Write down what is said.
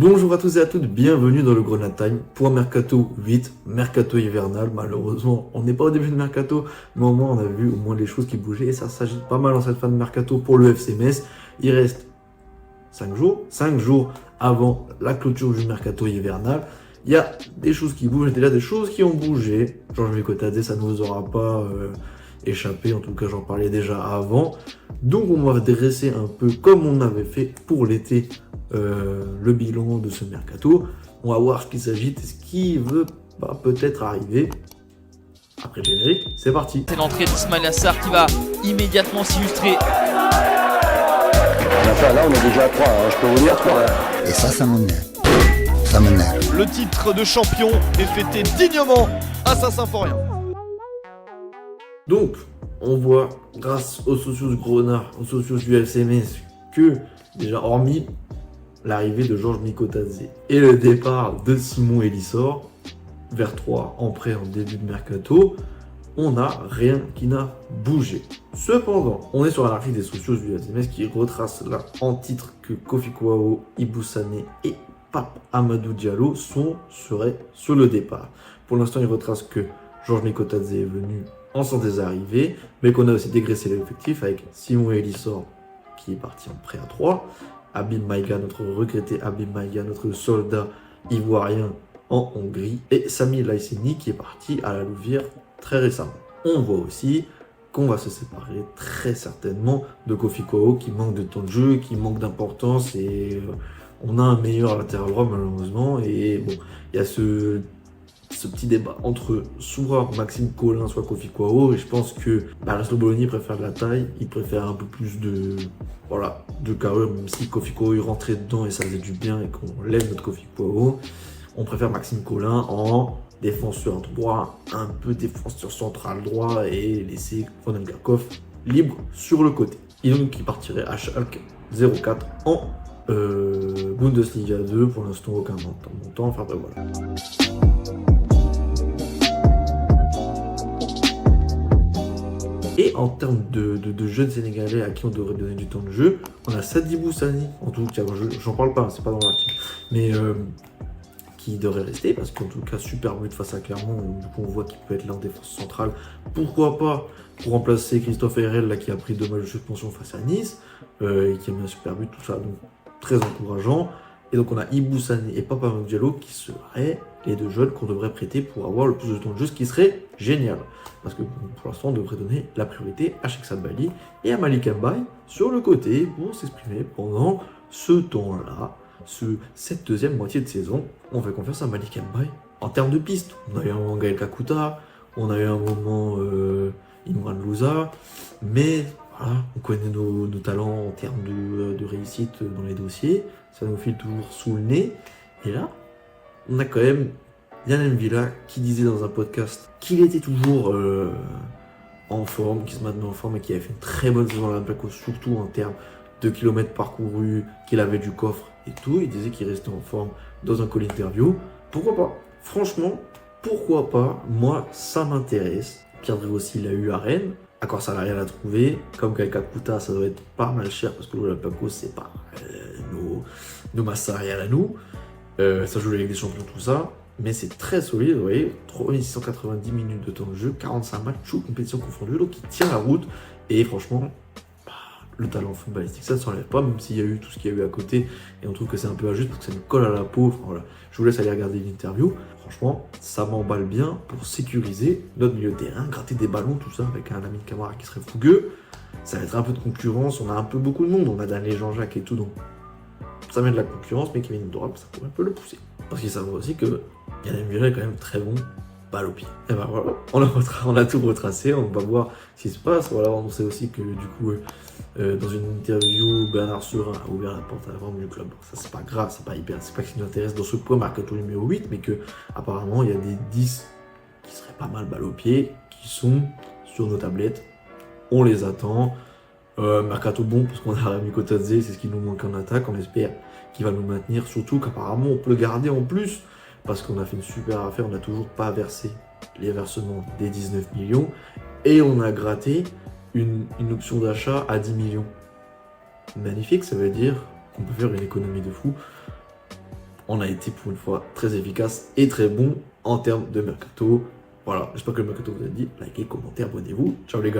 Bonjour à tous et à toutes, bienvenue dans le Grenade Time pour un Mercato 8, Mercato hivernal. Malheureusement, on n'est pas au début de Mercato, mais au moins on a vu au moins les choses qui bougeaient et ça s'agite pas mal en cette fin de Mercato pour le FC Metz. Il reste 5 jours avant la clôture du Mercato hivernal. Il y a des choses qui bougent, déjà des choses qui ont bougé. Georges Mikotadze, ça ne vous aura pas échappé, en tout cas j'en parlais déjà avant. Donc on va dresser un peu comme on avait fait pour l'été le bilan de ce mercato. On va voir ce qui s'agit et ce qui veut peut-être arriver. Après le générique, c'est parti. C'est l'entrée d'Ismail Assar qui va immédiatement s'illustrer. Là, on est déjà à 3, je peux vous dire 3. Et ça m'énerve. Ça m'énerve. Le titre de champion est fêté dignement à Saint-Symphorien. Donc, on voit, grâce aux socios Grenat, aux socios du FC Metz, que, déjà, hormis l'arrivée de Georges Mikotadze et le départ de Simon Elissor, vers 3 en prêt en début de mercato, on n'a rien qui n'a bougé. Cependant, on est sur un article des socios du FC Metz qui retrace là en titre que Kofi Kouao, Ibou Sané et Pape Amadou Diallo seraient sur le départ. Pour l'instant, il retrace que Georges Mikotadze est venu en sens des arrivées, mais qu'on a aussi dégraissé l'effectif avec Simon Elissor qui est parti en prêt à 3, Habib Maïga, notre regretté Habib Maïga, notre soldat ivoirien en Hongrie, et Sami Laïseni qui est parti à la Louvière très récemment. On voit aussi qu'on va se séparer très certainement de Kofi Kouao qui manque de temps de jeu, qui manque d'importance, et on a un meilleur latéral droit malheureusement, et bon, il y a ce petit débat entre soit Maxime Collin, soit Kofi Kouao, et je pense que Resto Bologna préfère de la taille, il préfère un peu plus de carrure, même si Kofi Kouao il rentrait dedans et ça faisait du bien et qu'on lève notre Kofi Kouao. On préfère Maxime Collin en défenseur droit, un peu défenseur central droit, et laisser Ronan Garkov libre sur le côté. Et donc il partirait à Schalke 04 en Bundesliga 2, pour l'instant aucun montant, enfin bref voilà. Et en termes de jeunes Sénégalais à qui on devrait donner du temps de jeu, on a Sadibou Sani, en tout cas, j'en parle pas, c'est pas dans l'article, mais qui devrait rester, parce qu'en tout cas, super but face à Clermont, du coup on voit qu'il peut être là en défense centrale, pourquoi pas, pour remplacer Christophe Herrel, là, qui a pris 2 matchs de suspension face à Nice, et qui a mis un super but, tout ça, donc très encourageant. Et donc on a Ibou Sané et Pape Amadou Diallo qui seraient les 2 jeunes qu'on devrait prêter pour avoir le plus de temps de jeu, ce qui serait génial. Parce que pour l'instant on devrait donner la priorité à Sheikh Sabali et à Malik Mbaye sur le côté pour s'exprimer pendant ce temps-là, cette deuxième moitié de saison. On fait confiance à Malik Mbaye. En termes de pistes, on a eu un moment Gaël Kakuta, on a eu un moment Imran Louza, mais voilà, on connaît nos talents en termes de réussite dans les dossiers, ça nous file toujours sous le nez. Et là, on a quand même Yann M'Vila qui disait dans un podcast qu'il était toujours en forme, qu'il se maintenait en forme et qu'il avait fait une très bonne saison à l'Olympiakos, surtout en termes de kilomètres parcourus, qu'il avait du coffre et tout. Il disait qu'il restait en forme dans un call interview. Pourquoi pas? Franchement, pourquoi pas? Moi, ça m'intéresse. Pierre Drey il l'a eu à Rennes. Accord salarial à trouver. Comme Gaël Kakuta, ça doit être pas mal cher parce que l'Olympiakos, c'est pas nos masses salariales à nous. Ça joue la Ligue des Champions, tout ça. Mais c'est très solide, vous voyez. 3690 minutes de temps de jeu, 45 matchs, toutes compétitions confondues. Donc il tient la route. Et franchement, le talent footballistique, ça ne s'enlève pas, même s'il y a eu tout ce qu'il y a eu à côté. Et on trouve que c'est un peu injuste parce que ça nous colle à la peau. Enfin, voilà. Je vous laisse aller regarder l'interview. Franchement, ça m'emballe bien pour sécuriser notre milieu de terrain, gratter des ballons, tout ça, avec un Lamine Camara qui serait fougueux. Ça va être un peu de concurrence. On a un peu beaucoup de monde. On a Daniel Jean-Jacques et tout. Donc ça met de la concurrence, mais Kevin Dorab, ça pourrait un peu le pousser. Parce qu'il savent aussi que Yann M'Vila est quand même très bon balle au pied. Et ben voilà, on a tout retracé, on va voir ce qui se passe. Voilà, on sait aussi que du coup, dans une interview, Bernard Serin a ouvert la porte à la vente du club. Ça c'est pas grave, c'est pas ce qui nous intéresse dans ce point mercato numéro 8, mais que apparemment il y a des 10 qui seraient pas mal balle au pied, qui sont sur nos tablettes. On les attend. Mercato bon, parce qu'on a Rami Kotadze, c'est ce qui nous manque en attaque, on espère qu'il va nous maintenir, surtout qu'apparemment on peut le garder en plus, parce qu'on a fait une super affaire, on n'a toujours pas versé les versements des 19 millions, et on a gratté une option d'achat à 10 millions. Magnifique, ça veut dire qu'on peut faire une économie de fou on a été pour une fois très efficace et très bon en termes de mercato. Voilà, j'espère que le mercato vous a dit. Likez, commentez, abonnez-vous. Ciao les gars.